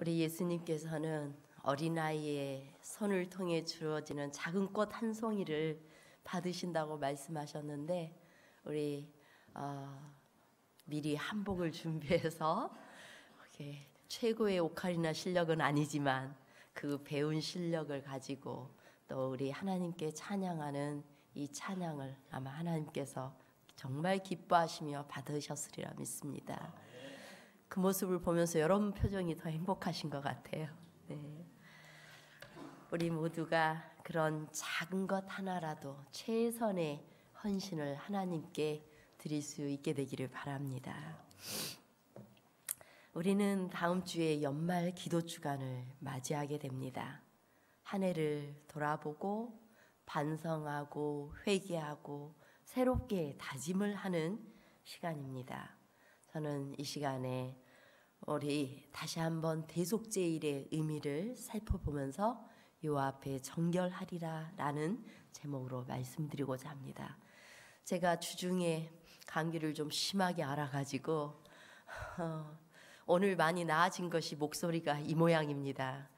우리 예수님께서는 어린아이의 손을 통해 주어지는 작은 꽃 한 송이를 받으신다고 말씀하셨는데 우리 미리 한복을 준비해서 최고의 오카리나 실력은 아니지만 그 배운 실력을 가지고 또 우리 하나님께 찬양하는 이 찬양을 아마 하나님께서 정말 기뻐하시며 받으셨으리라 믿습니다. 그 모습을 보면서 여러분 표정이 더 행복하신 것 같아요. 네. 우리 모두가 그런 작은 것 하나라도 최선의 헌신을 하나님께 드릴 수 있게 되기를 바랍니다. 우리는 다음 주에 연말 기도 주간을 맞이하게 됩니다. 한 해를 돌아보고 반성하고 회개하고 새롭게 다짐을 하는 시간입니다. 저는 이 시간에 우리 다시 한번 대속제일의 의미를 살펴보면서 요 앞에 정결하리라 라는 제목으로 말씀드리고자 합니다. 제가 주중에 감기를 좀 심하게 앓아가지고 오늘 많이 나아진 것이 목소리가 이 모양입니다.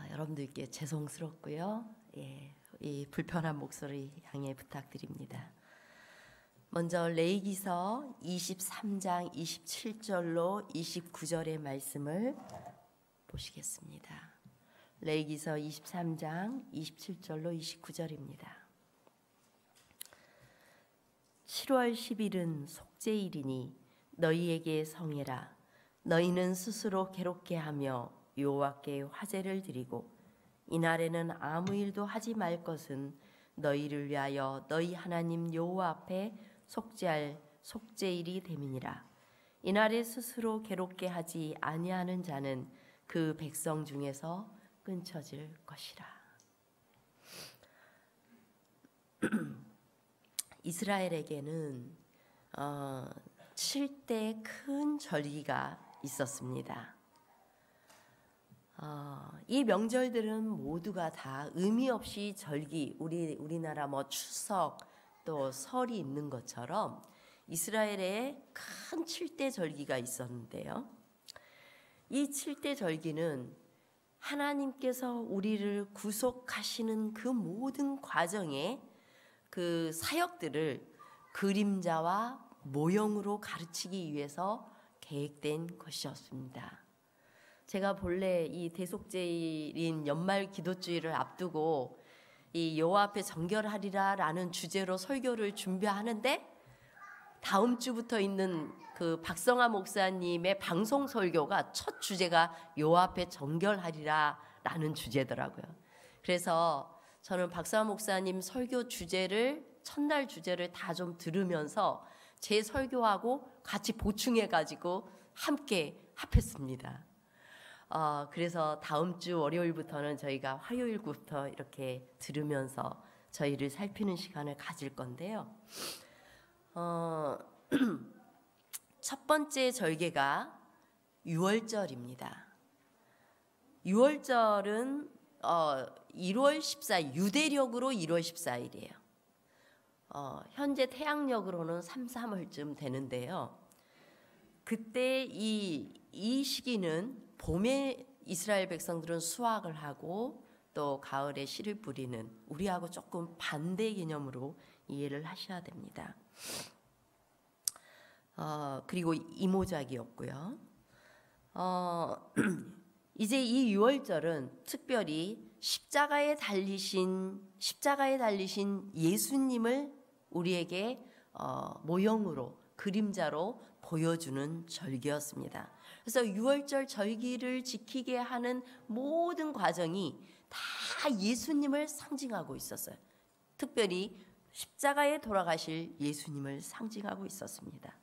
여러분들께 죄송스럽고요. 이 불편한 목소리 양해 부탁드립니다. 먼저 레위기서 23장 27절로 29절의 말씀을 보시겠습니다. 레위기서 23장 27절로 29절입니다. 7월 10일은 속죄일이니 너희에게 성해라. 너희는 스스로 괴롭게 하며 여호와께 화제를 드리고 이날에는 아무 일도 하지 말 것은 너희를 위하여 너희 하나님 여호와 앞에 속죄할 속죄일이 됨이니라. 이날에 스스로 괴롭게 하지 아니하는 자는 그 백성 중에서 끊쳐질 것이라. 이스라엘에게는 7대 큰 절기가 있었습니다. 이 명절들은 모두가 다 의미 없이 절기, 우리나라 추석 또 설이 있는 것처럼 이스라엘에 큰 7대 절기가 있었는데요. 이 7대 절기는 하나님께서 우리를 구속하시는 그 모든 과정에 그 사역들을 그림자와 모형으로 가르치기 위해서 계획된 것이었습니다. 제가 본래 이 대속제일인 연말 기도주일을 앞두고 이 여호와 앞에 정결하리라라는 주제로 설교를 준비하는데 다음 주부터 있는 그 박성하 목사님의 방송 설교가 첫 주제가 여호와 앞에 정결하리라라는 주제더라고요. 그래서 저는 박성하 목사님 설교 주제를 첫날 주제를 다 좀 들으면서 제 설교하고 같이 보충해 가지고 함께 합했습니다. 그래서 다음 주 월요일부터는 저희가 화요일부터 이렇게 들으면서 저희를 살피는 시간을 가질 건데요. 첫 번째 절개가 유월절입니다. 유월절은 1월 14일, 유대력으로 1월 14일이에요. 현재 태양력으로는 3, 3월쯤 되는데요. 그때 이 시기는 봄에 이스라엘 백성들은 수확을 하고 또 가을에 씨를 뿌리는 우리하고 조금 반대 개념으로 이해를 하셔야 됩니다. 그리고 이모작이었고요. 이제 이 유월절은 특별히 십자가에 달리신 예수님을 우리에게 모형으로 그림자로 보여주는 절기였습니다. 그래서 유월절 절기를 지키게 하는 모든 과정이 다 예수님을 상징하고 있었어요. 특별히 십자가에 돌아가실 예수님을 상징하고 있었습니다.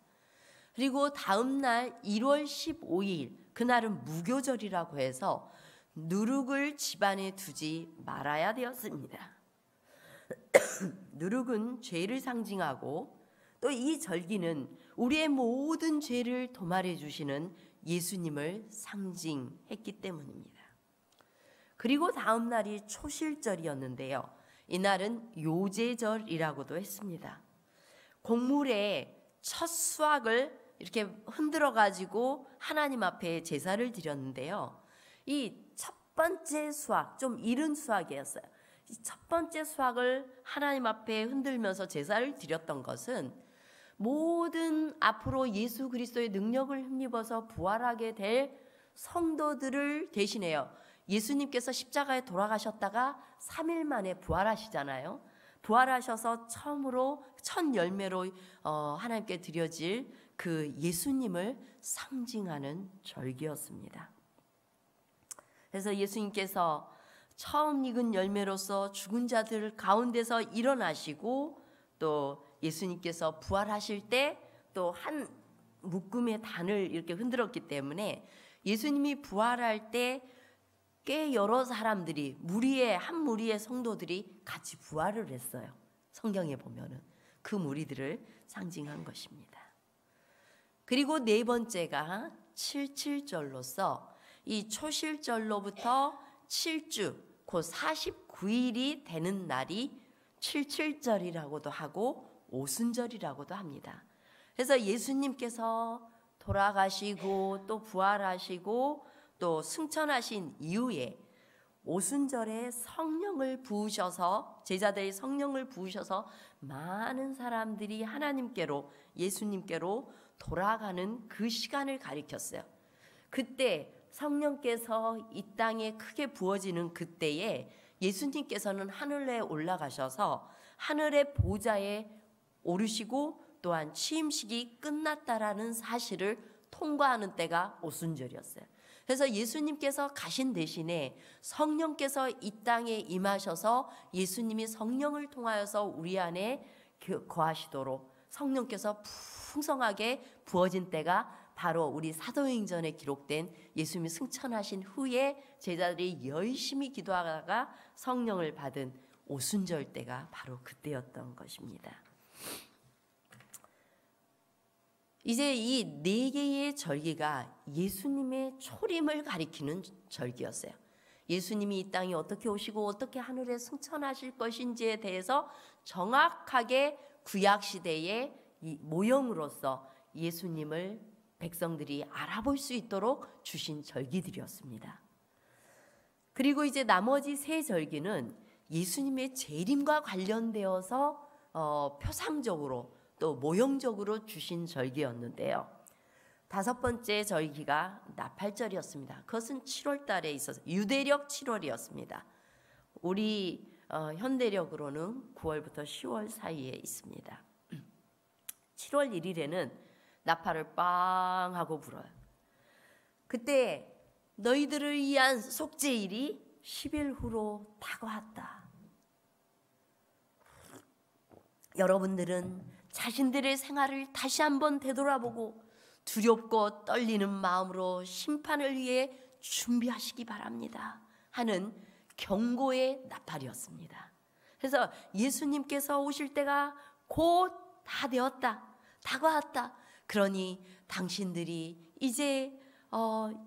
그리고 다음 날 1월 15일 그날은 무교절이라고 해서 누룩을 집안에 두지 말아야 되었습니다. 누룩은 죄를 상징하고 또 이 절기는 우리의 모든 죄를 도말해 주시는 예수님을 상징했기 때문입니다. 그리고 다음 날이 초실절이었는데요. 이날은 요제절이라고도 했습니다. 곡물의 첫 수확을 이렇게 흔들어 가지고 하나님 앞에 제사를 드렸는데요. 이 첫 번째 수확, 좀 이른 수확이었어요. 이 첫 번째 수확을 하나님 앞에 흔들면서 제사를 드렸던 것은 모든 앞으로 예수 그리스도의 능력을 힘입어서 부활하게 될 성도들을 대신해요. 예수님께서 십자가에 돌아가셨다가 3일 만에 부활하시잖아요. 부활하셔서 처음으로 첫 열매로 하나님께 드려질 그 예수님을 상징하는 절기였습니다. 그래서 예수님께서 처음 익은 열매로서 죽은 자들 가운데서 일어나시고 또 예수님께서 부활하실 때 또 한 묶음의 단을 이렇게 흔들었기 때문에 예수님이 부활할 때 꽤 여러 사람들이 한 무리의 성도들이 같이 부활을 했어요. 성경에 보면은 그 무리들을 상징한 것입니다. 그리고 네 번째가 칠칠절로서 이 초실절로부터 7주, 곧 49일이 되는 날이 칠칠절이라고도 하고 오순절이라고도 합니다. 그래서 예수님께서 돌아가시고 또 부활하시고 또 승천하신 이후에 오순절에 성령을 부으셔서 제자들이 성령을 부으셔서 많은 사람들이 하나님께로 예수님께로 돌아가는 그 시간을 가리켰어요. 그때 성령께서 이 땅에 크게 부어지는 그때에 예수님께서는 하늘에 올라가셔서 하늘의 보좌에 오르시고 또한 취임식이 끝났다라는 사실을 통과하는 때가 오순절이었어요. 그래서 예수님께서 가신 대신에 성령께서 이 땅에 임하셔서 예수님이 성령을 통하여서 우리 안에 거하시도록 성령께서 풍성하게 부어진 때가 바로 우리 사도행전에 기록된 예수님이 승천하신 후에 제자들이 열심히 기도하다가 성령을 받은 오순절 때가 바로 그때였던 것입니다. 이제 이 네 개의 절기가 예수님의 초림을 가리키는 절기였어요. 예수님이 이 땅에 어떻게 오시고 어떻게 하늘에 승천하실 것인지에 대해서 정확하게 구약시대의 이 모형으로서 예수님을 백성들이 알아볼 수 있도록 주신 절기들이었습니다. 그리고 이제 나머지 세 절기는 예수님의 재림과 관련되어서 표상적으로 또 모형적으로 주신 절기였는데요. 다섯 번째 절기가 나팔절이었습니다. 그것은 7월 달에 있어서 유대력 7월이었습니다. 우리 현대력으로는 9월부터 10월 사이에 있습니다. 7월 1일에는 나팔을 빵 하고 불어요. 그때 너희들을 위한 속죄일이 10일 후로 다가왔다. 여러분들은 자신들의 생활을 다시 한번 되돌아보고 두렵고 떨리는 마음으로 심판을 위해 준비하시기 바랍니다 하는 경고의 나팔이었습니다. 그래서 예수님께서 오실 때가 곧 다 되었다, 다가왔다. 그러니 당신들이 이제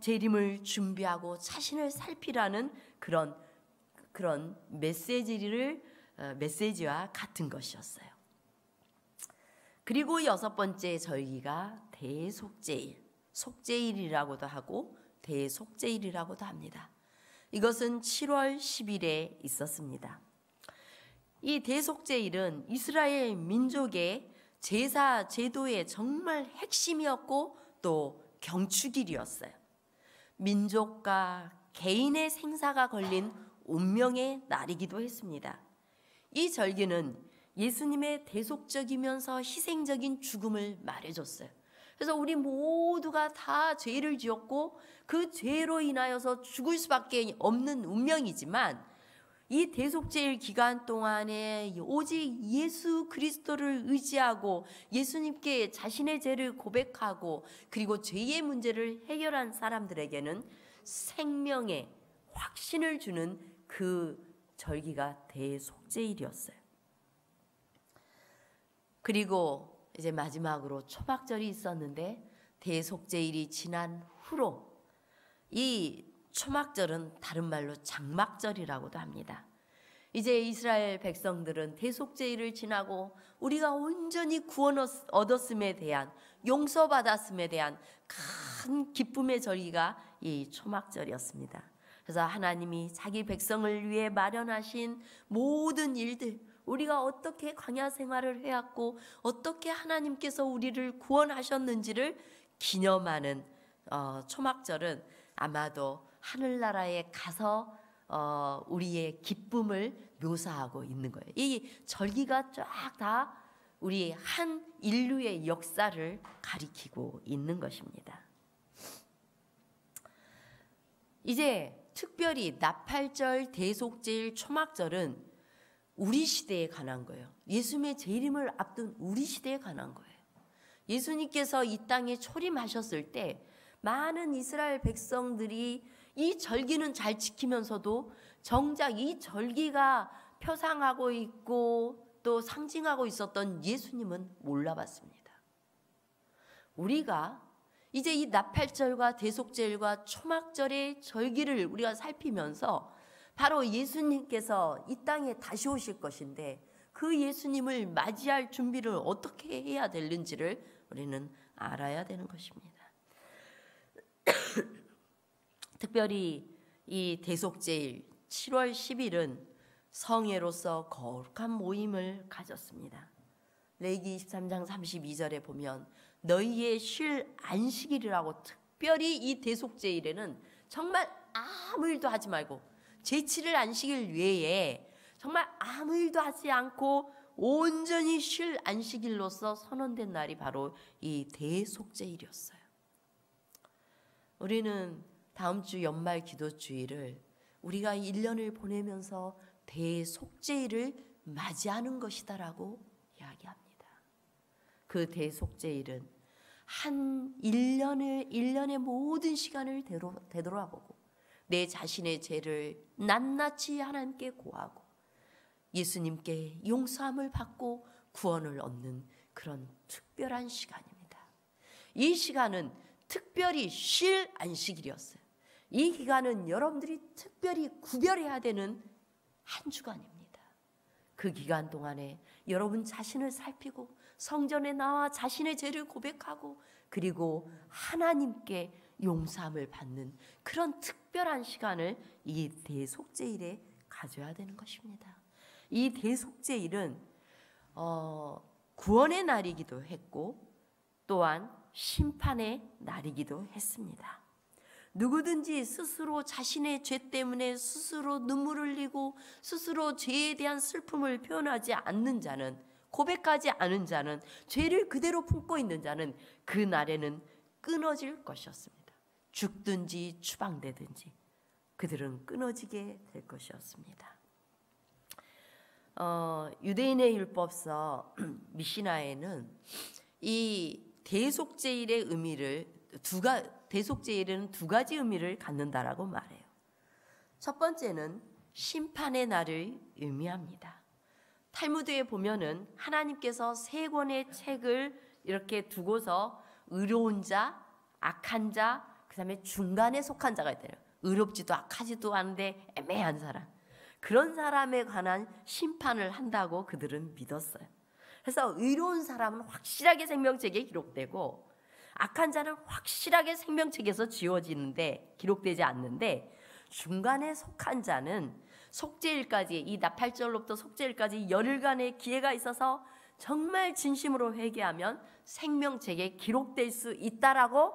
재림을 준비하고 자신을 살피라는 그런 메시지와 같은 것이었어요. 그리고 여섯 번째 절기가 대속죄일, 속죄일이라고도 하고 대속죄일이라고도 합니다. 이것은 7월 10일에 있었습니다. 이 대속죄일은 이스라엘 민족의 제사 제도의 정말 핵심이었고 또 경축일이었어요. 민족과 개인의 생사가 걸린 운명의 날이기도 했습니다. 이 절기는 예수님의 대속적이면서 희생적인 죽음을 말해줬어요. 그래서 우리 모두가 다 죄를 지었고 그 죄로 인하여서 죽을 수밖에 없는 운명이지만 이 대속죄일 기간 동안에 오직 예수 그리스도를 의지하고 예수님께 자신의 죄를 고백하고 그리고 죄의 문제를 해결한 사람들에게는 생명의 확신을 주는 그 절기가 대속죄일이었어요. 그리고 이제 마지막으로 초막절이 있었는데 대속죄일이 지난 후로 이 초막절은 다른 말로 장막절이라고도 합니다. 이제 이스라엘 백성들은 대속제일을 지나고 우리가 온전히 구원 얻었음에 대한, 용서받았음에 대한 큰 기쁨의 절기가 이 초막절이었습니다. 그래서 하나님이 자기 백성을 위해 마련하신 모든 일들, 우리가 어떻게 광야 생활을 해왔고 어떻게 하나님께서 우리를 구원하셨는지를 기념하는 초막절은 아마도 하늘나라에 가서 우리의 기쁨을 묘사하고 있는 거예요. 이 절기가 쫙 다 우리 한 인류의 역사를 가리키고 있는 것입니다. 이제 특별히 나팔절, 대속제일, 초막절은 우리 시대에 관한 거예요. 예수님의 재림을 앞둔 우리 시대에 관한 거예요. 예수님께서 이 땅에 초림하셨을 때 많은 이스라엘 백성들이 이 절기는 잘 지키면서도 정작 이 절기가 표상하고 있고 또 상징하고 있었던 예수님은 몰라봤습니다. 우리가 이제 이 나팔절과 대속절과 초막절의 절기를 우리가 살피면서 바로 예수님께서 이 땅에 다시 오실 것인데 그 예수님을 맞이할 준비를 어떻게 해야 되는지를 우리는 알아야 되는 것입니다. 특별히 이 대속제일 7월 10일은 성회로서 거룩한 모임을 가졌습니다. 레위기 23장 32절에 보면 너희의 쉴 안식일이라고 특별히 이 대속제일에는 정말 아무 일도 하지 말고 제7일 안식일 외에 정말 아무 일도 하지 않고 온전히 쉴 안식일로서 선언된 날이 바로 이 대속제일이었어요. 우리는 다음 주 연말 기도주일을 우리가 1년을 보내면서 대속제일을 맞이하는 것이다라고 이야기합니다. 그 대속제일은 한 1년의 모든 시간을 되돌아보고 내 자신의 죄를 낱낱이 하나님께 고하고 예수님께 용서함을 받고 구원을 얻는 그런 특별한 시간입니다. 이 시간은 특별히 쉴 안식일이었어요. 이 기간은 여러분들이 특별히 구별해야 되는 한 주간입니다. 그 기간 동안에 여러분 자신을 살피고 성전에 나와 자신의 죄를 고백하고 그리고 하나님께 용서함을 받는 그런 특별한 시간을 이 대속제일에 가져야 되는 것입니다. 이 대속제일은 구원의 날이기도 했고 또한 심판의 날이기도 했습니다. 누구든지 스스로 자신의 죄 때문에 스스로 눈물을 흘리고 스스로 죄에 대한 슬픔을 표현하지 않는 자는, 고백하지 않은 자는, 죄를 그대로 품고 있는 자는 그 날에는 끊어질 것이었습니다. 죽든지 추방되든지 그들은 끊어지게 될 것이었습니다. 유대인의 율법서 미시나에는 이 대속제일의 의미를 대속제일은 두 가지 의미를 갖는다라고 말해요. 첫 번째는 심판의 날을 의미합니다. 탈무드에 보면은 하나님께서 세 권의 책을 이렇게 두고서 의로운 자, 악한 자, 그 다음에 중간에 속한 자가 있대요. 의롭지도 악하지도 않은데 애매한 사람. 그런 사람에 관한 심판을 한다고 그들은 믿었어요. 그래서 의로운 사람은 확실하게 생명책에 기록되고 악한 자는 확실하게 생명책에서 지워지는데 기록되지 않는데 중간에 속한 자는 속죄일까지, 이 나팔절로부터 속죄일까지 열흘간의 기회가 있어서 정말 진심으로 회개하면 생명책에 기록될 수 있다라고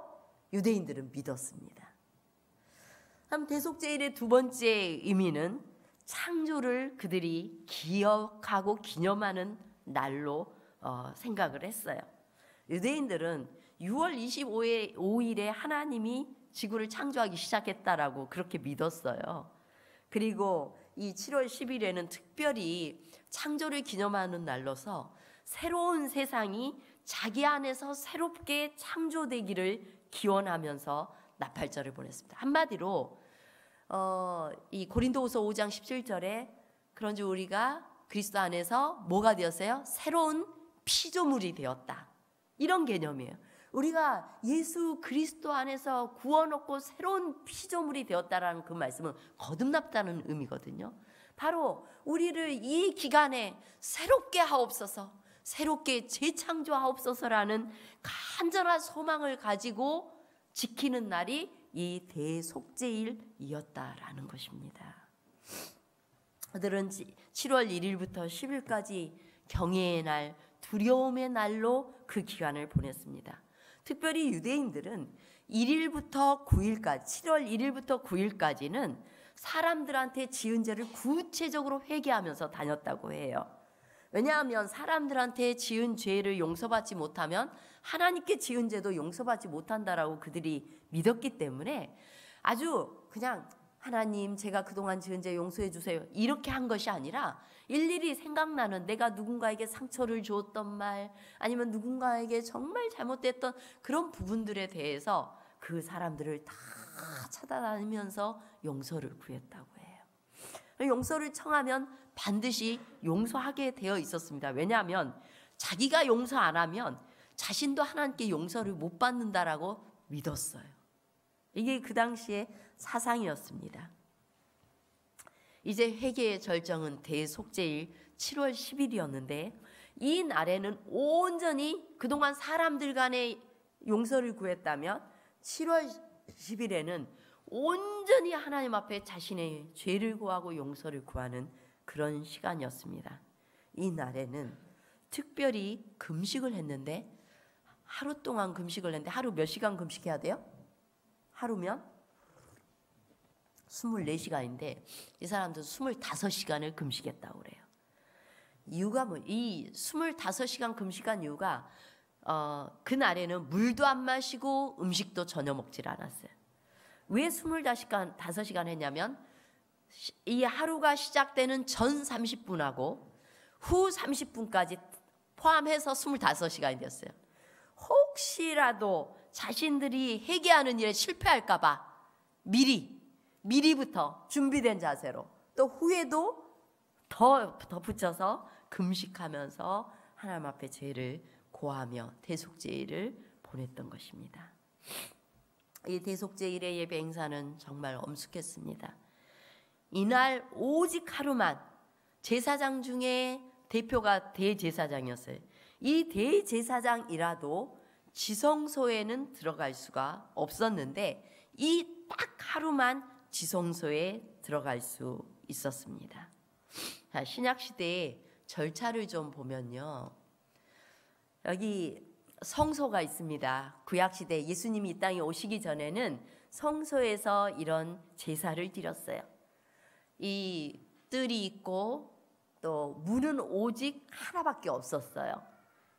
유대인들은 믿었습니다. 다음 대속제일의 두 번째 의미는 창조를 그들이 기억하고 기념하는 날로 생각을 했어요. 유대인들은 6월 25일에 하나님이 지구를 창조하기 시작했다라고 그렇게 믿었어요. 그리고 이 7월 10일에는 특별히 창조를 기념하는 날로서 새로운 세상이 자기 안에서 새롭게 창조되기를 기원하면서 나팔절을 보냈습니다. 한마디로 이 고린도후서 5장 17절에 그런즉 우리가 그리스도 안에서 뭐가 되었어요? 새로운 피조물이 되었다. 이런 개념이에요. 우리가 예수 그리스도 안에서 구원 얻고 새로운 피조물이 되었다라는 그 말씀은 거듭났다는 의미거든요. 바로 우리를 이 기간에 새롭게 하옵소서, 새롭게 재창조하옵소서라는 간절한 소망을 가지고 지키는 날이 이 대속죄일이었다라는 것입니다. 그들은 7월 1일부터 10일까지 경외의 날, 두려움의 날로 그 기간을 보냈습니다. 특별히 유대인들은 1일부터 9일까지, 7월 1일부터 9일까지는 사람들한테 지은 죄를 구체적으로 회개하면서 다녔다고 해요. 왜냐하면 사람들한테 지은 죄를 용서받지 못하면 하나님께 지은 죄도 용서받지 못한다라고 그들이 믿었기 때문에 아주 그냥 하나님 제가 그동안 지은 죄 용서해 주세요 이렇게 한 것이 아니라 일일이 생각나는 내가 누군가에게 상처를 주었던 말 아니면 누군가에게 정말 잘못됐던 그런 부분들에 대해서 그 사람들을 다 찾아다니면서 용서를 구했다고 해요. 용서를 청하면 반드시 용서하게 되어 있었습니다. 왜냐하면 자기가 용서 안 하면 자신도 하나님께 용서를 못 받는다라고 믿었어요. 이게 그 당시의 사상이었습니다. 이제 회개의 절정은 대속죄일 7월 10일이었는데 이 날에는 온전히 그동안 사람들 간의 용서를 구했다면 7월 10일에는 온전히 하나님 앞에 자신의 죄를 구하고 용서를 구하는 그런 시간이었습니다. 이 날에는 특별히 금식을 했는데 하루 동안 금식을 했는데 하루 몇 시간 금식해야 돼요? 하루면 24시간인데 이 사람들은 25시간을 금식했다고 그래요. 이유가 이 25시간 금식한 이유가 그날에는 물도 안 마시고 음식도 전혀 먹질 않았어요. 왜 25시간 했냐면 이 하루가 시작되는 전 30분하고 후 30분까지 포함해서 25시간이 됐어요. 혹시라도 자신들이 회개하는 일에 실패할까 봐 미리부터 준비된 자세로 또 후에도 더 덧붙여서 금식하면서 하나님 앞에 죄를 고하며 대속죄일을 보냈던 것입니다. 이 대속죄일의 예배 행사는 정말 엄숙했습니다. 이날 오직 하루만 제사장 중에 대표가 대제사장이었어요. 이 대제사장이라도 지성소에는 들어갈 수가 없었는데 이 딱 하루만 지성소에 들어갈 수 있었습니다. 자, 신약시대의 절차를 좀 보면요. 여기 성소가 있습니다. 구약시대 예수님이 이 땅에 오시기 전에는 성소에서 이런 제사를 드렸어요. 이 뜰이 있고 또 문은 오직 하나밖에 없었어요.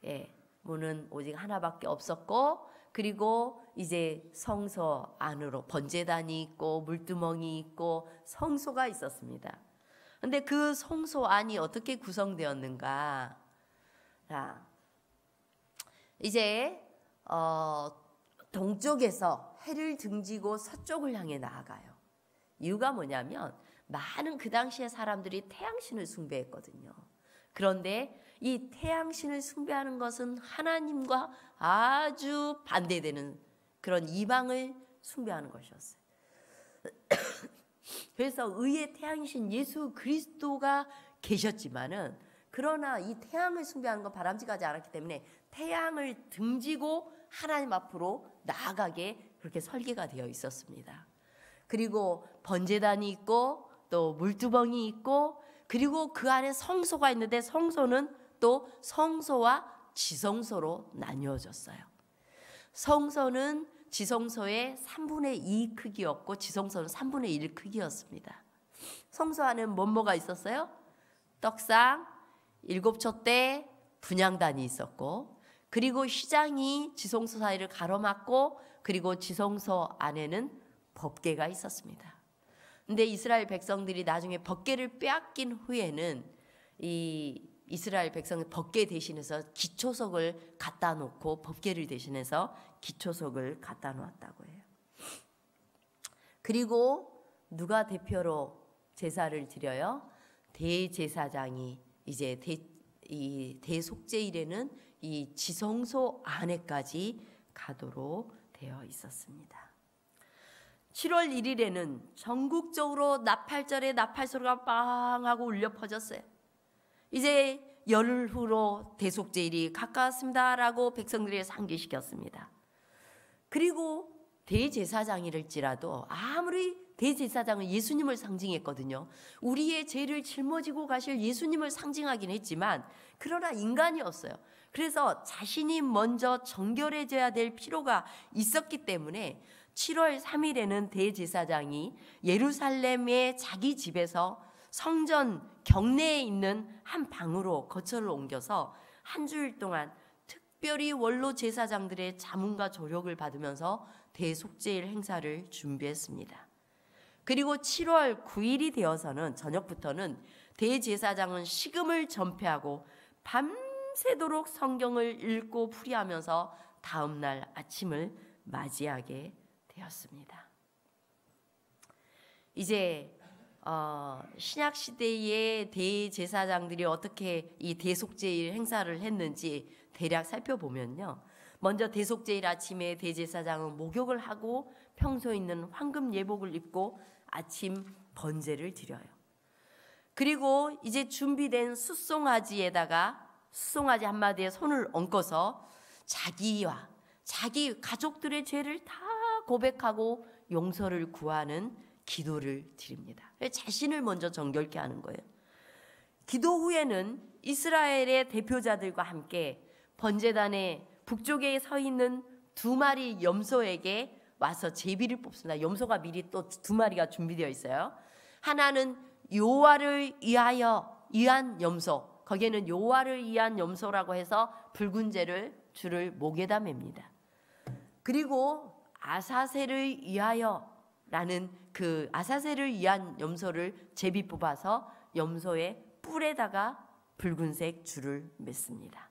예, 문은 오직 하나밖에 없었고 그리고 이제 성소 안으로 번제단이 있고 물두멍이 있고 성소가 있었습니다. 근데 그 성소 안이 어떻게 구성되었는가? 자, 이제 동쪽에서 해를 등지고 서쪽을 향해 나아가요. 이유가 뭐냐면 많은 그 당시의 사람들이 태양신을 숭배했거든요. 그런데 이 태양신을 숭배하는 것은 하나님과 아주 반대되는 그런 이방을 숭배하는 것이었어요. 그래서 의의 태양신 예수 그리스도가 계셨지만은 그러나 이 태양을 숭배하는 건 바람직하지 않았기 때문에 태양을 등지고 하나님 앞으로 나아가게 그렇게 설계가 되어 있었습니다. 그리고 번제단이 있고 또 물두멍이 있고 그리고 그 안에 성소가 있는데 성소는 또 성소와 지성소로 나뉘어졌어요. 성소는 지성소의 3분의 2 크기였고 지성소는 3분의 1 크기였습니다. 성소 안에는 뭐가 있었어요? 떡상, 7촛대, 분향단이 있었고 그리고 휘장이 지성소 사이를 가로막고 그리고 지성소 안에는 법궤가 있었습니다. 근데 이스라엘 백성들이 나중에 법궤를 빼앗긴 후에는 이 이스라엘 백성은 법궤 대신해서 기초석을 갖다 놓고 법궤를 대신해서 기초석을 갖다 놓았다고 해요. 그리고 누가 대표로 제사를 드려요? 대제사장이 이제 이 대속죄일에는 이 지성소 안에까지 가도록 되어 있었습니다. 7월 1일에는 전국적으로 나팔절의 나팔소리가 빵 하고 울려 퍼졌어요. 이제 열흘 후로 대속제일이 가까웠습니다라고 백성들이 상기시켰습니다. 그리고 대제사장이랄지라도 아무리 대제사장은 예수님을 상징했거든요. 우리의 죄를 짊어지고 가실 예수님을 상징하긴 했지만 그러나 인간이었어요. 그래서 자신이 먼저 정결해져야 될 필요가 있었기 때문에 7월 3일에는 대제사장이 예루살렘의 자기 집에서 성전 경내에 있는 한 방으로 거처를 옮겨서 한 주일 동안 특별히 원로 제사장들의 자문과 조력을 받으면서 대속제일 행사를 준비했습니다. 그리고 7월 9일이 되어서는 저녁부터는 대제사장은 식음을 전폐하고 밤새도록 성경을 읽고 풀이하면서 다음 날 아침을 맞이하게 되었습니다. 이제 신약 시대의 대제사장들이 어떻게 이 대속제일 행사를 했는지 대략 살펴보면요. 먼저 대속제일 아침에 대제사장은 목욕을 하고 평소에 있는 황금 예복을 입고 아침 번제를 드려요. 그리고 이제 준비된 숫송아지에다가 숫송아지 한마디에 손을 얹고서 자기와 자기 가족들의 죄를 다 고백하고 용서를 구하는 기도를 드립니다. 자신을 먼저 정결케 하는 거예요. 기도 후에는 이스라엘의 대표자들과 함께 번제단의 북쪽에 서 있는 2마리 염소에게 와서 제비를 뽑습니다. 염소가 미리 또 2마리가 준비되어 있어요. 하나는 여호와를 위한 염소, 거기에는 여호와를 위한 염소라고 해서 붉은 줄을 목에다 맵니다. 그리고 아사셀을 위하여라는 그 아사셀을 위한 염소를 제비 뽑아서 염소의 뿔에다가 붉은색 줄을 맺습니다.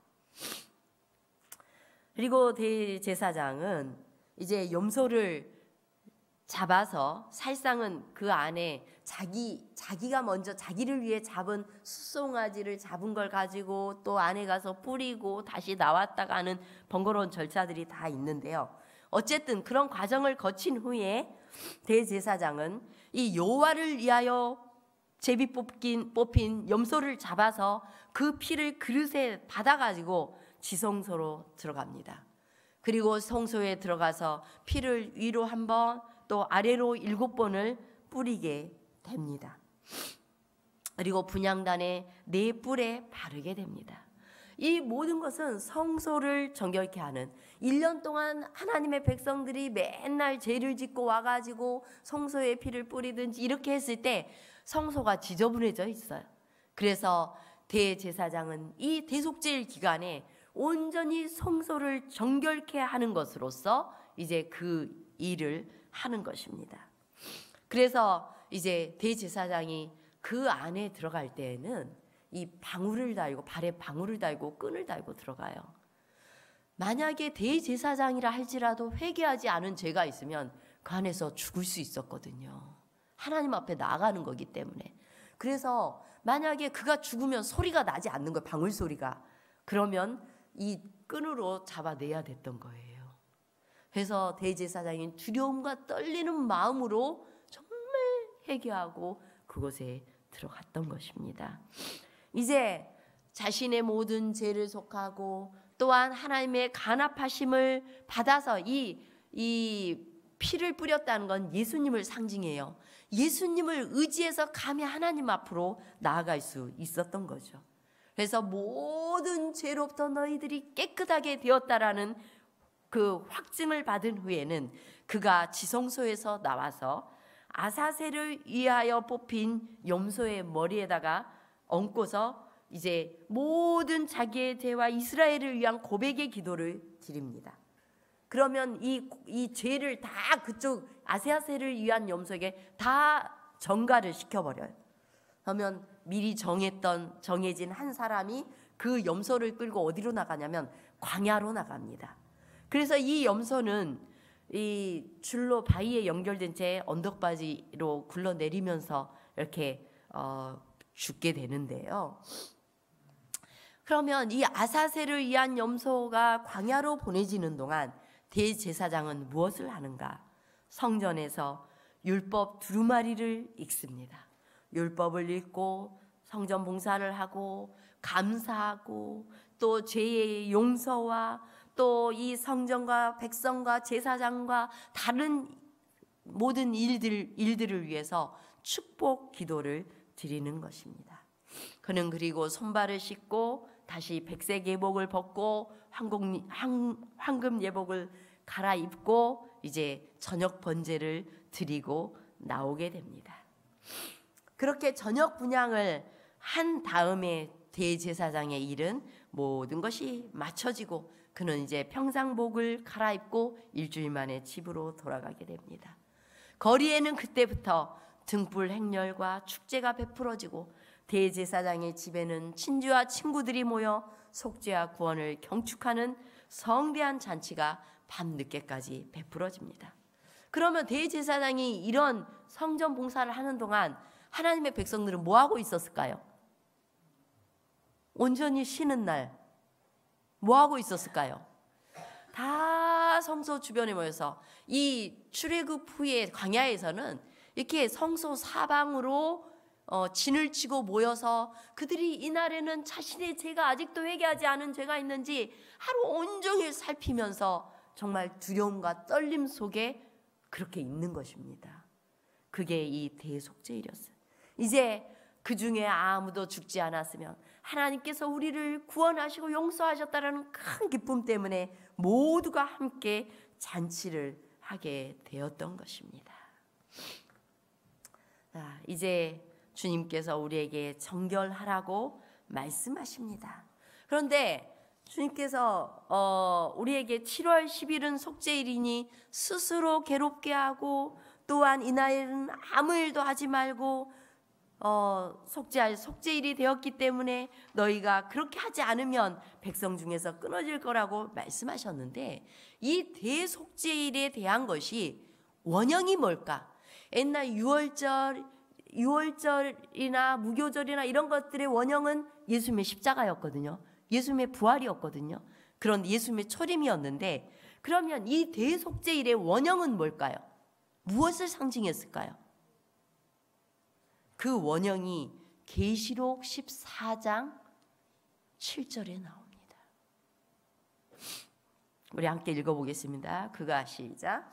그리고 대제사장은 이제 염소를 잡아서 살상은 그 안에 자기가 먼저 자기를 위해 잡은 숫송아지를 잡은 걸 가지고 또 안에 가서 뿌리고 다시 나왔다가 하는 번거로운 절차들이 다 있는데요. 어쨌든 그런 과정을 거친 후에 대제사장은 이 여호와를 위하여 제비 뽑힌 염소를 잡아서 그 피를 그릇에 받아가지고 지성소로 들어갑니다. 그리고 성소에 들어가서 피를 위로 한 번 또 아래로 7번을 뿌리게 됩니다. 그리고 분향단의 4뿔에 바르게 됩니다. 이 모든 것은 성소를 정결케 하는 1년 동안 하나님의 백성들이 맨날 죄를 짓고 와가지고 성소에 피를 뿌리든지 이렇게 했을 때 성소가 지저분해져 있어요. 그래서 대제사장은 이 대속제일 기간에 온전히 성소를 정결케 하는 것으로서 이제 그 일을 하는 것입니다. 그래서 이제 대제사장이 그 안에 들어갈 때에는 이 방울을 달고 발에 방울을 달고 끈을 달고 들어가요. 만약에 대제사장이라 할지라도 회개하지 않은 죄가 있으면 그 안에서 죽을 수 있었거든요. 하나님 앞에 나아가는 거기 때문에. 그래서 만약에 그가 죽으면 소리가 나지 않는 거예요. 방울 소리가. 그러면 이 끈으로 잡아내야 됐던 거예요. 그래서 대제사장이 두려움과 떨리는 마음으로 정말 회개하고 그곳에 들어갔던 것입니다. 이제 자신의 모든 죄를 속하고 또한 하나님의 간합하심을 받아서 이 피를 뿌렸다는 건 예수님을 상징해요. 예수님을 의지해서 감히 하나님 앞으로 나아갈 수 있었던 거죠. 그래서 모든 죄로부터 너희들이 깨끗하게 되었다라는 그 확증을 받은 후에는 그가 지성소에서 나와서 아사셀을 위하여 뽑힌 염소의 머리에다가 얹고서 이제 모든 자기의 죄와 이스라엘을 위한 고백의 기도를 드립니다. 그러면 이 죄를 다 그쪽 아사셀을 위한 염소에게 다 전가를 시켜버려요. 그러면 미리 정해진 한 사람이 그 염소를 끌고 어디로 나가냐면 광야로 나갑니다. 그래서 이 염소는 이 줄로 바위에 연결된 채 언덕바지로 굴러내리면서 이렇게 죽게 되는데요. 그러면 이 아사셀을 위한 염소가 광야로 보내지는 동안 대제사장은 무엇을 하는가? 성전에서 율법 두루마리를 읽습니다. 율법을 읽고 성전 봉사를 하고 감사하고 또 죄의 용서와 또 이 성전과 백성과 제사장과 다른 모든 일들을 위해서 축복 기도를 드리는 것입니다. 그는 그리고 손발을 씻고 다시 백색 예복을 벗고 황금 예복을 갈아입고 이제 저녁 번제를 드리고 나오게 됩니다. 그렇게 저녁 분향을 한 다음에 대제사장의 일은 모든 것이 마쳐지고 그는 이제 평상복을 갈아입고 일주일 만에 집으로 돌아가게 됩니다. 거리에는 그때부터 등불 행렬과 축제가 베풀어지고 대제사장의 집에는 친지와 친구들이 모여 속죄와 구원을 경축하는 성대한 잔치가 밤늦게까지 베풀어집니다. 그러면 대제사장이 이런 성전 봉사를 하는 동안 하나님의 백성들은 뭐 하고 있었을까요? 온전히 쉬는 날 뭐 하고 있었을까요? 다 성소 주변에 모여서 이 출애굽 후에 광야에서는 이렇게 성소 사방으로 진을 치고 모여서 그들이 이날에는 자신의 죄가 아직도 회개하지 않은 죄가 있는지 하루 온종일 살피면서 정말 두려움과 떨림 속에 그렇게 있는 것입니다. 그게 이 대속죄일이었어요. 이제 그 중에 아무도 죽지 않았으면 하나님께서 우리를 구원하시고 용서하셨다라는 큰 기쁨 때문에 모두가 함께 잔치를 하게 되었던 것입니다. 자, 이제 주님께서 우리에게 정결하라고 말씀하십니다. 그런데 주님께서 우리에게 7월 10일은 속죄일이니 스스로 괴롭게 하고 또한 이날은 아무 일도 하지 말고 속죄일이 되었기 때문에 너희가 그렇게 하지 않으면 백성 중에서 끊어질 거라고 말씀하셨는데 이 대속죄일에 대한 것이 원형이 뭘까? 옛날 유월절이나 무교절이나 이런 것들의 원형은 예수님의 십자가였거든요. 예수님의 부활이었거든요. 그런 예수님의 초림이었는데 그러면 이 대속죄일의 원형은 뭘까요? 무엇을 상징했을까요? 그 원형이 계시록 14장 7절에 나옵니다. 우리 함께 읽어보겠습니다. 그가 시작.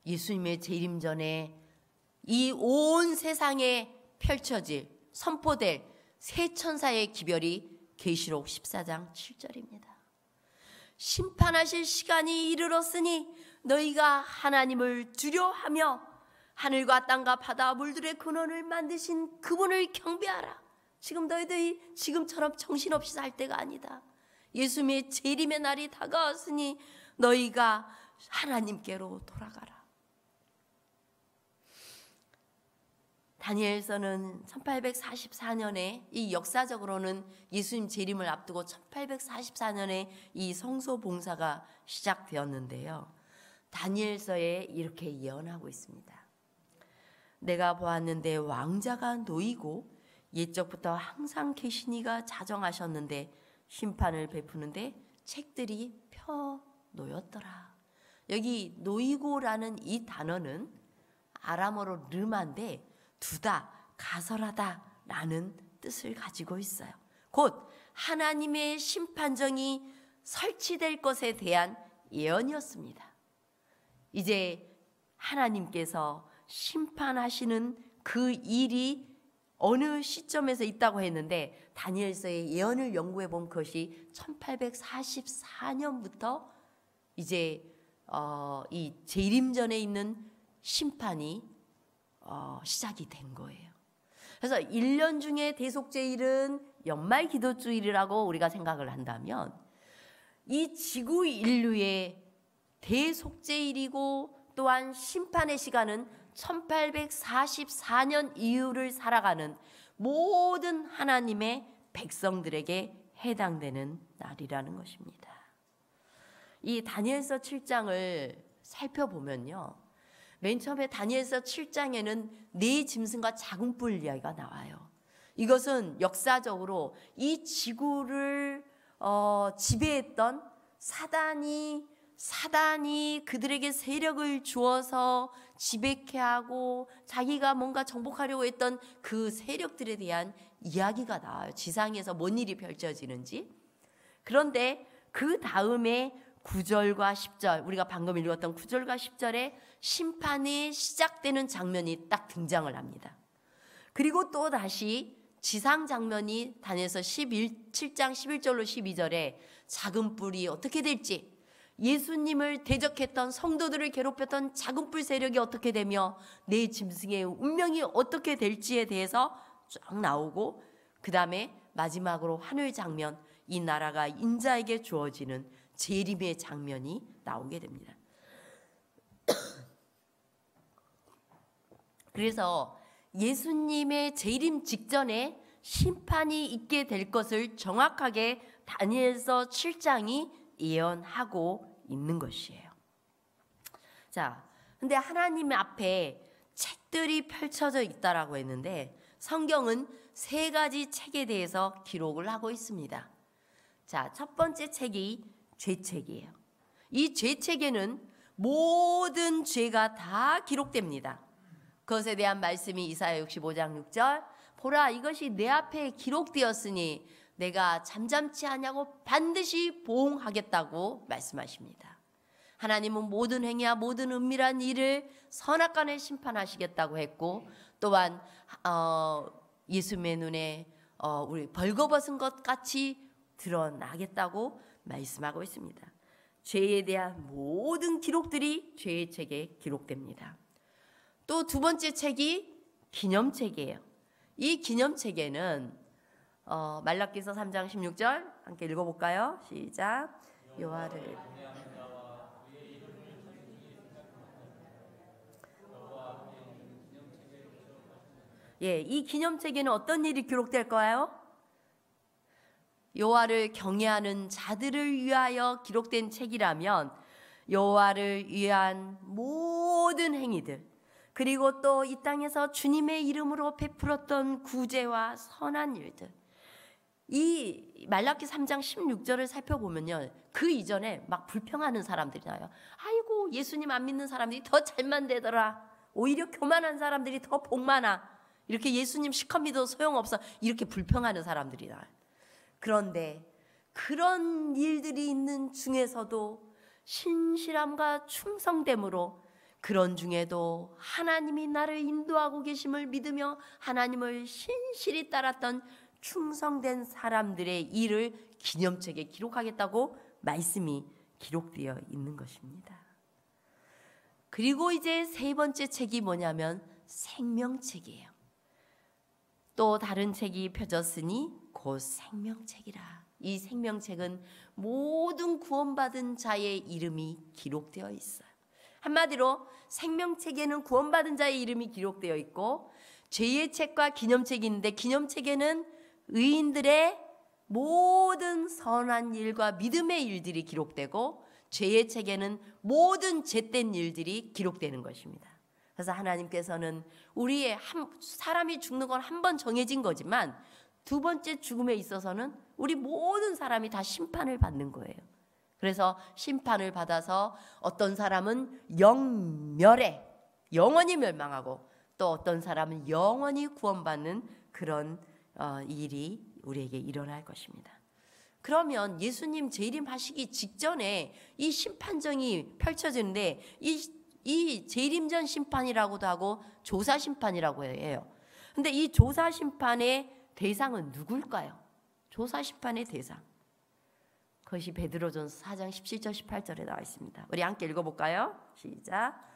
예수님의 재림 전에 이 온 세상에 펼쳐질 선포될 세 천사의 기별이 계시록 14장 7절입니다. 심판하실 시간이 이르렀으니 너희가 하나님을 두려워하며 하늘과 땅과 바다 물들의 근원을 만드신 그분을 경배하라. 지금 너희들이 지금처럼 정신없이 살 때가 아니다. 예수님의 재림의 날이 다가왔으니 너희가 하나님께로 돌아가라. 다니엘서는 1844년에 이 역사적으로는 예수님 재림을 앞두고 1844년에 이 성소 봉사가 시작되었는데요. 다니엘서에 이렇게 예언하고 있습니다. 내가 보았는데 왕자가 놓이고 옛적부터 항상 계시니가 자정하셨는데 심판을 베푸는데 책들이 펴 놓였더라. 여기 놓이고라는 이 단어는 아람어로 르마인데 두다, 가설하다 라는 뜻을 가지고 있어요. 곧 하나님의 심판정이 설치될 것에 대한 예언이었습니다. 이제 하나님께서 심판하시는 그 일이 어느 시점에서 있다고 했는데 다니엘서의 예언을 연구해 본 것이 1844년부터 이제 이 재림 전에 있는 심판이 시작이 된 거예요. 그래서 1년 중에 대속죄일은 연말 기도주일이라고 우리가 생각을 한다면 이 지구 인류의 대속죄일이고 또한 심판의 시간은 1844년 이후를 살아가는 모든 하나님의 백성들에게 해당되는 날이라는 것입니다. 이 다니엘서 7장을 살펴보면요, 맨 처음에 다니엘서 7장에는 네 짐승과 작은 뿔 이야기가 나와요. 이것은 역사적으로 이 지구를 지배했던 사단이 그들에게 세력을 주어서 지배케 하고 자기가 뭔가 정복하려고 했던 그 세력들에 대한 이야기가 나와요. 지상에서 뭔 일이 펼쳐지는지. 그런데 그 다음에 9절과 10절, 우리가 방금 읽었던 9절과 10절에 심판이 시작되는 장면이 딱 등장을 합니다. 그리고 또 다시 지상 장면이 다니엘서 7장 11절로 12절에 작은 뿔이 어떻게 될지, 예수님을 대적했던 성도들을 괴롭혔던 작은 뿔 세력이 어떻게 되며 내 짐승의 운명이 어떻게 될지에 대해서 쫙 나오고, 그 다음에 마지막으로 하늘 장면, 이 나라가 인자에게 주어지는 재림의 장면이 나오게 됩니다. 그래서 예수님의 재림 직전에 심판이 있게 될 것을 정확하게 다니엘서 7장이 예언하고 있는 것이에요. 자, 근데 하나님 앞에 책들이 펼쳐져 있다라고 했는데 성경은 3가지 책에 대해서 기록을 하고 있습니다. 자, 첫 번째 책이 죄책이에요. 이 죄책에는 모든 죄가 다 기록됩니다. 그것에 대한 말씀이 이사야 65장 6절, 보라 이것이 내 앞에 기록되었으니 내가 잠잠치 않냐고 반드시 보응하겠다고 말씀하십니다. 하나님은 모든 행위와 모든 은밀한 일을 선악간에 심판하시겠다고 했고, 또한 예수님의 눈에 우리 벌거벗은 것 같이 드러나겠다고 말씀하고 있습니다. 죄에 대한 모든 기록들이 죄의 책에 기록됩니다. 또 두 번째 책이 기념책이에요. 이 기념책에는 말라기서 3장 16절 함께 읽어볼까요? 시작. 여호와를 이 기념책에는 어떤 일이 기록될까요? 여호와를 경외하는 자들을 위하여 기록된 책이라면 여호와를 위한 모든 행위들, 그리고 또 이 땅에서 주님의 이름으로 베풀었던 구제와 선한 일들, 이 말라기 3장 16절을 살펴보면요, 그 이전에 막 불평하는 사람들이 나요. 아이고 예수님 안 믿는 사람들이 더 잘만 되더라, 오히려 교만한 사람들이 더 복 많아, 이렇게 예수님 실컷 믿어도 소용없어, 이렇게 불평하는 사람들이 나요. 그런데 그런 일들이 있는 중에서도 신실함과 충성됨으로, 그런 중에도 하나님이 나를 인도하고 계심을 믿으며 하나님을 신실히 따랐던 충성된 사람들의 일을 기념책에 기록하겠다고 말씀이 기록되어 있는 것입니다. 그리고 이제 세 번째 책이 뭐냐면 생명책이에요. 또 다른 책이 펴졌으니 곧 생명책이라. 이 생명책은 모든 구원받은 자의 이름이 기록되어 있어요. 한마디로 생명책에는 구원받은 자의 이름이 기록되어 있고, 죄의 책과 기념책이 있는데 기념책에는 의인들의 모든 선한 일과 믿음의 일들이 기록되고, 죄의 책에는 모든 죄된 일들이 기록되는 것입니다. 그래서 하나님께서는 우리의 사람이 죽는 건 한 번 정해진 거지만 두 번째 죽음에 있어서는 우리 모든 사람이 다 심판을 받는 거예요. 그래서 심판을 받아서 어떤 사람은 영멸에 영원히 멸망하고, 또 어떤 사람은 영원히 구원받는 그런 일이 우리에게 일어날 것입니다. 그러면 예수님 재림하시기 직전에 이 심판정이 펼쳐지는데, 이 재림전 심판이라고도 하고 조사심판이라고 해요. 근데 이 조사심판의 대상은 누굴까요? 조사심판의 대상, 그것이 베드로전서 4장 17절 18절에 나와 있습니다. 우리 함께 읽어볼까요? 시작.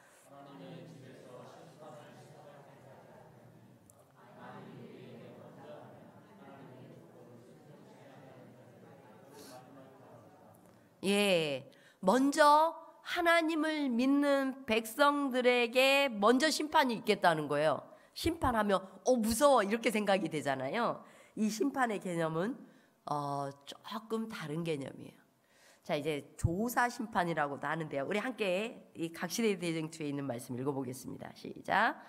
먼저 하나님을 믿는 백성들에게 먼저 심판이 있겠다는 거예요. 심판하면 무서워 이렇게 생각이 되잖아요. 이 심판의 개념은 조금 다른 개념이에요. 자, 이제 조사 심판이라고도 하는데요. 우리 함께 이 각시대 대쟁투에 있는 말씀 읽어보겠습니다. 시작.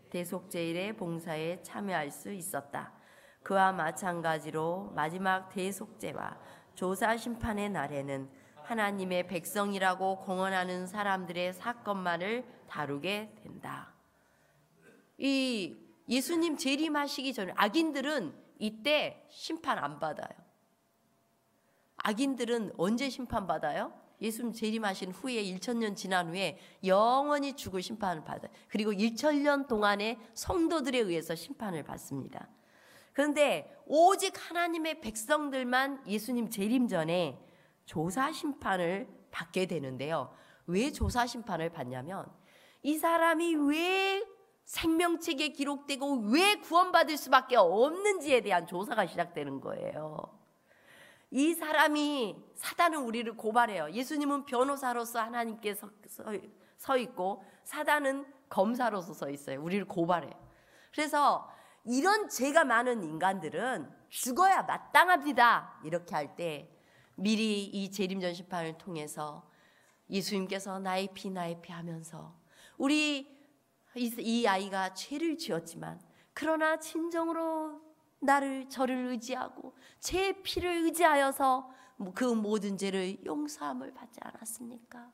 대속제일의 봉사에 참여할 수 있었다. 그와 마찬가지로 마지막 대속제와 조사 심판의 날에는 하나님의 백성이라고 공언하는 사람들의 사건만을 다루게 된다. 이 예수님 재림하시기 전에 악인들은 이때 심판 안 받아요. 악인들은 언제 심판받아요? 예수님 재림하신 후에 1000년 지난 후에 영원히 죽을 심판을 받아요. 그리고 1000년 동안의 성도들에 의해서 심판을 받습니다. 그런데 오직 하나님의 백성들만 예수님 재림 전에 조사 심판을 받게 되는데요. 왜 조사 심판을 받냐면 이 사람이 왜 생명책에 기록되고 왜 구원받을 수밖에 없는지에 대한 조사가 시작되는 거예요. 이 사람이, 사단은 우리를 고발해요. 예수님은 변호사로서 하나님께 서 있고 사단은 검사로서 서 있어요. 우리를 고발해요. 그래서 이런 죄가 많은 인간들은 죽어야 마땅합니다. 이렇게 할 때 미리 이 재림전 심판을 통해서 예수님께서 나의 피 하면서 우리 이 아이가 죄를 지었지만 그러나 진정으로 저를 의지하고 제 피를 의지하여서 그 모든 죄를 용서함을 받지 않았습니까?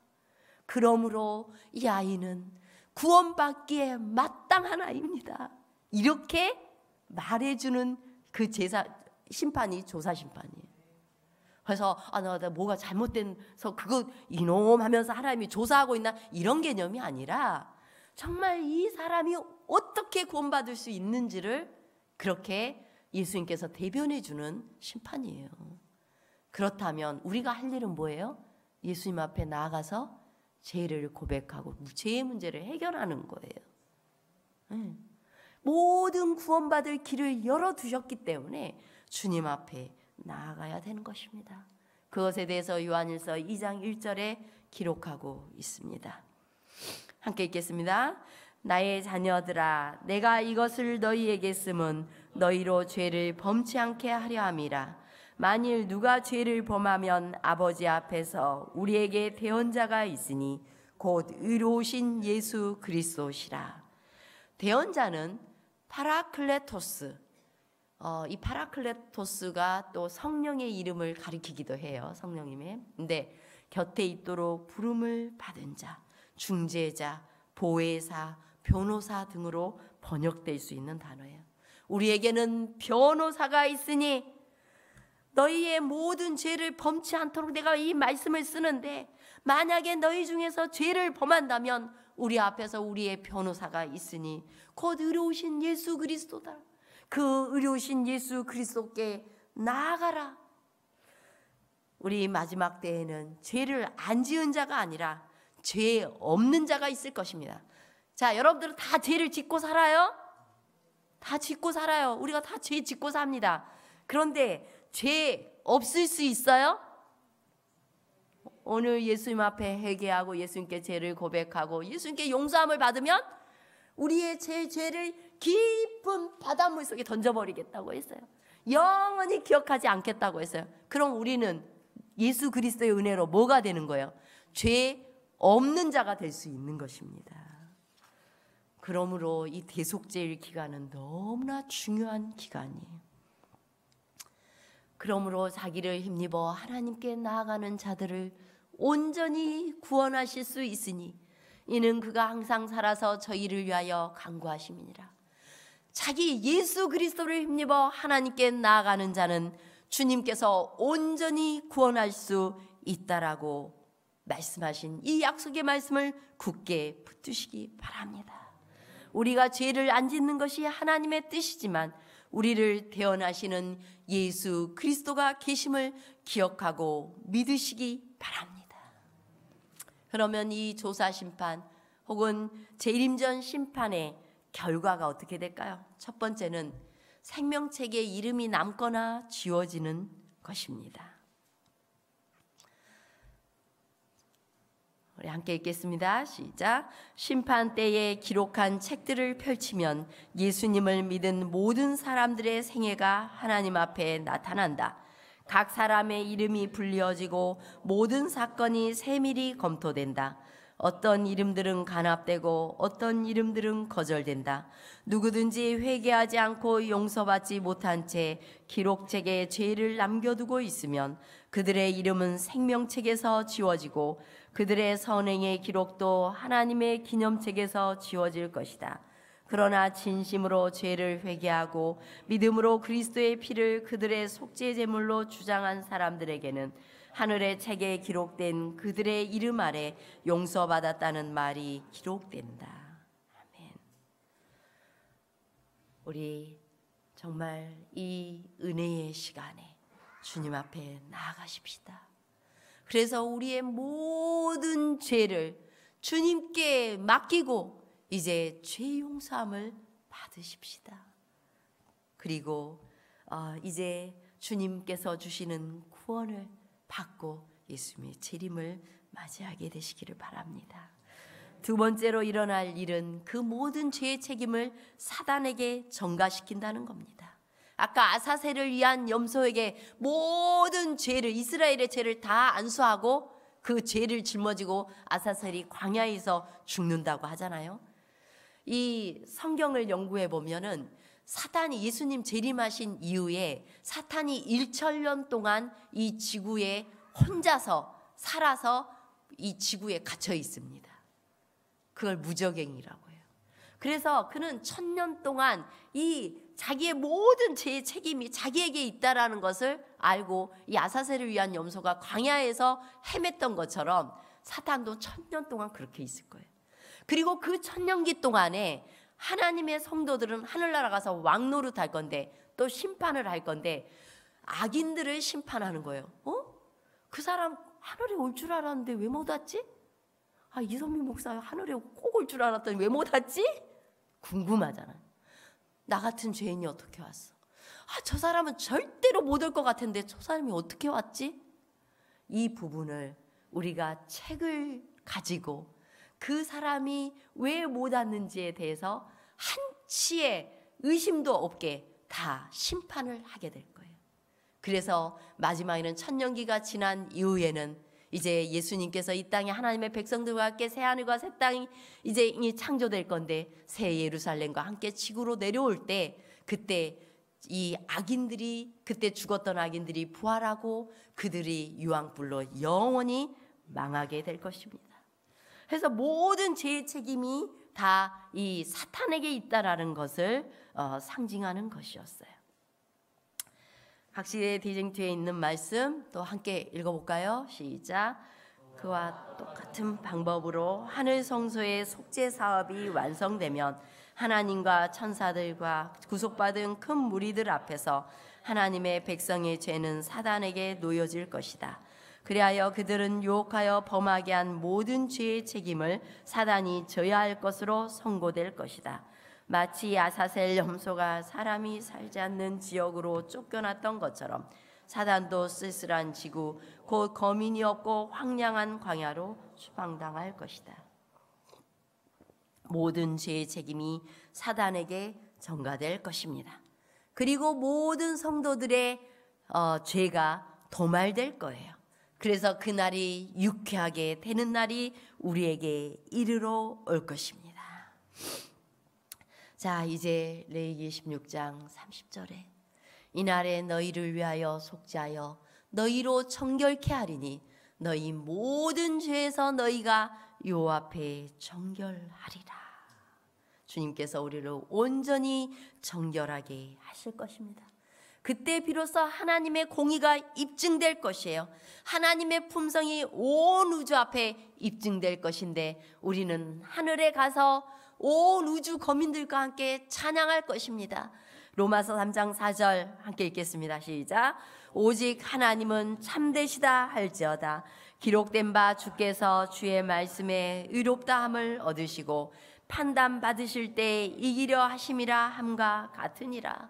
그러므로 이 아이는 구원받기에 마땅한 아이입니다. 이렇게 말해주는 그 심판이 조사 심판이에요. 그래서 나 뭐가 잘못돼서 그거 이놈 하면서 하나님이 조사하고 있나 이런 개념이 아니라 정말 이 사람이 어떻게 구원받을 수 있는지를 그렇게 예수님께서 대변해 주는 심판이에요. 그렇다면 우리가 할 일은 뭐예요? 예수님 앞에 나아가서 죄를 고백하고 죄의 문제를 해결하는 거예요. 모든 구원받을 길을 열어두셨기 때문에 주님 앞에 나아가야 되는 것입니다. 그것에 대해서 요한일서 2장 1절에 기록하고 있습니다. 함께 읽겠습니다. 나의 자녀들아, 내가 이것을 너희에게 쓰면 너희로 죄를 범치 않게 하려 함이라. 만일 누가 죄를 범하면 아버지 앞에서 우리에게 대언자가 있으니 곧 의로우신 예수 그리스도시라. 대언자는 파라클레토스, 이 파라클레토스가 또 성령의 이름을 가리키기도 해요. 성령님의. 근데 곁에 있도록 부름을 받은 자, 중재자, 보혜사, 변호사 등으로 번역될 수 있는 단어예요. 우리에게는 변호사가 있으니 너희의 모든 죄를 범치 않도록 내가 이 말씀을 쓰는데 만약에 너희 중에서 죄를 범한다면 우리 앞에서 우리의 변호사가 있으니 곧 의로우신 예수 그리스도다. 그 의로우신 예수 그리스도께 나아가라. 우리 마지막 때에는 죄를 안 지은 자가 아니라 죄 없는 자가 있을 것입니다. 자, 여러분들은 다 죄를 짓고 살아요? 다 짓고 살아요. 우리가 다 죄 짓고 삽니다. 그런데 죄 없을 수 있어요? 오늘 예수님 앞에 회개하고 예수님께 죄를 고백하고 예수님께 용서함을 받으면 우리의 죄를 깊은 바닷물 속에 던져버리겠다고 했어요. 영원히 기억하지 않겠다고 했어요. 그럼 우리는 예수 그리스도의 은혜로 뭐가 되는 거예요? 죄 없는 자가 될 수 있는 것입니다. 그러므로 이 대속제일 기간은 너무나 중요한 기간이에요. 그러므로 자기를 힘입어 하나님께 나아가는 자들을 온전히 구원하실 수 있으니 이는 그가 항상 살아서 저희를 위하여 간구하심이니라. 자기 예수 그리스도를 힘입어 하나님께 나아가는 자는 주님께서 온전히 구원할 수 있다라고 말씀하신 이 약속의 말씀을 굳게 붙드시기 바랍니다. 우리가 죄를 안 짓는 것이 하나님의 뜻이지만 우리를 대언하시는 예수 그리스도가 계심을 기억하고 믿으시기 바랍니다. 그러면 이 조사 심판 혹은 재림전 심판의 결과가 어떻게 될까요? 첫 번째는 생명책에 이름이 남거나 지워지는 것입니다. 우리 함께 읽겠습니다. 시작. 심판 때에 기록한 책들을 펼치면 예수님을 믿은 모든 사람들의 생애가 하나님 앞에 나타난다. 각 사람의 이름이 불리어지고 모든 사건이 세밀히 검토된다. 어떤 이름들은 간합되고 어떤 이름들은 거절된다. 누구든지 회개하지 않고 용서받지 못한 채 기록책에 죄를 남겨두고 있으면 그들의 이름은 생명책에서 지워지고 그들의 선행의 기록도 하나님의 기념책에서 지워질 것이다. 그러나 진심으로 죄를 회개하고 믿음으로 그리스도의 피를 그들의 속죄 제물로 주장한 사람들에게는 하늘의 책에 기록된 그들의 이름 아래 용서받았다는 말이 기록된다. 아멘. 우리 정말 이 은혜의 시간에 주님 앞에 나아가십시다. 그래서 우리의 모든 죄를 주님께 맡기고 이제 죄 용서함을 받으십시다. 그리고 이제 주님께서 주시는 구원을 받고 예수님의 재림을 맞이하게 되시기를 바랍니다. 두 번째로 일어날 일은 그 모든 죄의 책임을 사단에게 전가시킨다는 겁니다. 아까 아사셀을 위한 염소에게 모든 죄를, 이스라엘의 죄를 다 안수하고 그 죄를 짊어지고 아사셀이 광야에서 죽는다고 하잖아요. 이 성경을 연구해 보면은 사탄이 예수님 재림하신 이후에 사탄이 일천년 동안 이 지구에 혼자서 살아서 이 지구에 갇혀 있습니다. 그걸 무적행이라고 해요. 그래서 그는 1000년 동안 이 자기의 모든 죄의 책임이 자기에게 있다라는 것을 알고 이 아사셀을 위한 염소가 광야에서 헤맸던 것처럼 사탄도 1000년 동안 그렇게 있을 거예요. 그리고 그 1000년기 동안에 하나님의 성도들은 하늘나라 가서 왕노릇할 건데 또 심판을 할 건데 악인들을 심판하는 거예요. 그 사람 하늘에 올 줄 알았는데 왜 못 왔지? 이선미 목사 하늘에 꼭 올 줄 알았더니 왜 못 왔지? 궁금하잖아요. 나 같은 죄인이 어떻게 왔어? 저 사람은 절대로 못 올 것 같은데 저 사람이 어떻게 왔지? 이 부분을 우리가 책을 가지고 그 사람이 왜 못 왔는지에 대해서 한치의 의심도 없게 다 심판을 하게 될 거예요. 그래서 마지막에는 천년기가 지난 이후에는 이제 예수님께서 이 땅에 하나님의 백성들과 함께 새하늘과 새 땅이 이제 창조될 건데 새 예루살렘과 함께 지구로 내려올 때 그때 이 악인들이 그때 죽었던 악인들이 부활하고 그들이 유황불로 영원히 망하게 될 것입니다. 그래서 모든 죄의 책임이 다 이 사탄에게 있다라는 것을 상징하는 것이었어요. 각시의 대쟁 뒤에 있는 말씀 또 함께 읽어볼까요? 시작. 그와 똑같은 방법으로 하늘 성소의 속죄 사업이 완성되면 하나님과 천사들과 구속받은 큰 무리들 앞에서 하나님의 백성의 죄는 사단에게 놓여질 것이다. 그리하여 그들은 유혹하여 범하게 한 모든 죄의 책임을 사단이 져야 할 것으로 선고될 것이다. 마치 아사셀 염소가 사람이 살지 않는 지역으로 쫓겨났던 것처럼 사단도 쓸쓸한 지구, 곧 거민이 없고 황량한 광야로 추방당할 것이다. 모든 죄의 책임이 사단에게 전가될 것입니다. 그리고 모든 성도들의 죄가 도말될 거예요. 그래서 그날이 유쾌하게 되는 날이 우리에게 이르러 올 것입니다. 자, 이제 레위기 16장 30절에 이날에 너희를 위하여 속죄하여 너희로 정결케 하리니 너희 모든 죄에서 너희가 여호와 앞에 정결하리라. 주님께서 우리를 온전히 정결하게 하실 것입니다. 그때 비로소 하나님의 공의가 입증될 것이에요. 하나님의 품성이 온 우주 앞에 입증될 것인데 우리는 하늘에 가서 온 우주 거민들과 함께 찬양할 것입니다. 로마서 3장 4절 함께 읽겠습니다. 시작. 오직 하나님은 참되시다 할지어다 기록된 바 주께서 주의 말씀에 의롭다함을 얻으시고 판단받으실 때 이기려 하심이라 함과 같으니라.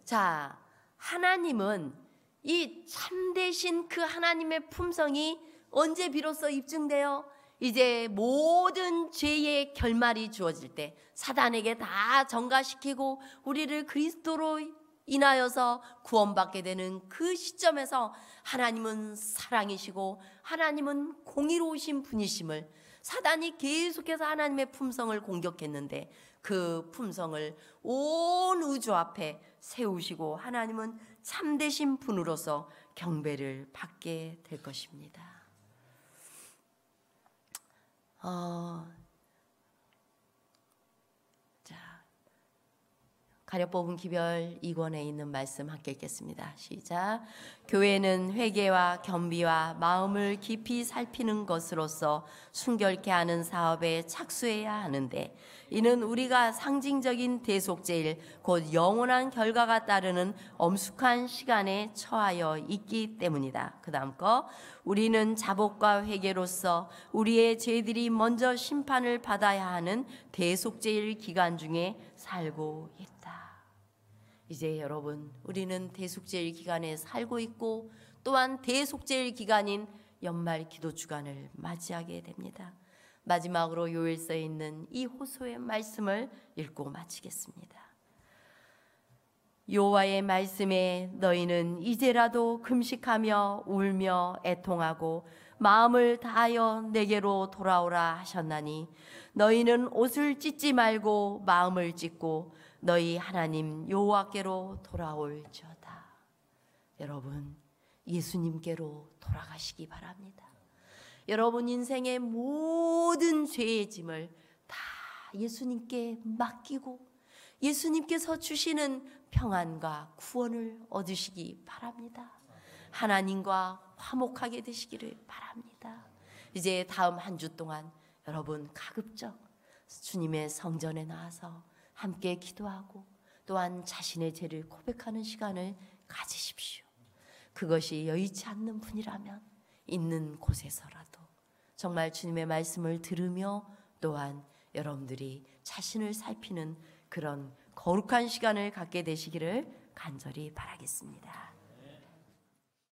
자, 하나님은 이 참되신 그 하나님의 품성이 언제 비로소 입증되어 이제 모든 죄의 결말이 주어질 때 사단에게 다 전가시키고 우리를 그리스도로 인하여서 구원받게 되는 그 시점에서 하나님은 사랑이시고 하나님은 공의로우신 분이심을, 사단이 계속해서 하나님의 품성을 공격했는데 그 품성을 온 우주 앞에 세우시고 하나님은 참되신 분으로서 경배를 받게 될 것입니다. 가려 뽑은 기별 2권에 있는 말씀 함께 읽겠습니다. 시작. 교회는 회개와 겸비와 마음을 깊이 살피는 것으로서 순결케 하는 사업에 착수해야 하는데, 이는 우리가 상징적인 대속제일 곧 영원한 결과가 따르는 엄숙한 시간에 처하여 있기 때문이다. 그 다음 거, 우리는 자복과 회개로서 우리의 죄들이 먼저 심판을 받아야 하는 대속제일 기간 중에 살고 있다. 이제 여러분, 우리는 대속제일 기간에 살고 있고 또한 대속제일 기간인 연말 기도 주간을 맞이하게 됩니다. 마지막으로 요엘서에 있는 이 호소의 말씀을 읽고 마치겠습니다. 여호와의 말씀에 너희는 이제라도 금식하며 울며 애통하고 마음을 다하여 내게로 돌아오라 하셨나니, 너희는 옷을 찢지 말고 마음을 찢고 너희 하나님 여호와께로 돌아올지어다. 여러분, 예수님께로 돌아가시기 바랍니다. 여러분 인생의 모든 죄의 짐을 다 예수님께 맡기고 예수님께서 주시는 평안과 구원을 얻으시기 바랍니다. 하나님과 화목하게 되시기를 바랍니다. 이제 다음 한 주 동안 여러분 가급적 주님의 성전에 나와서 함께 기도하고 또한 자신의 죄를 고백하는 시간을 가지십시오. 그것이 여의치 않는 분이라면 있는 곳에서라도 정말 주님의 말씀을 들으며 또한 여러분들이 자신을 살피는 그런 거룩한 시간을 갖게 되시기를 간절히 바라겠습니다.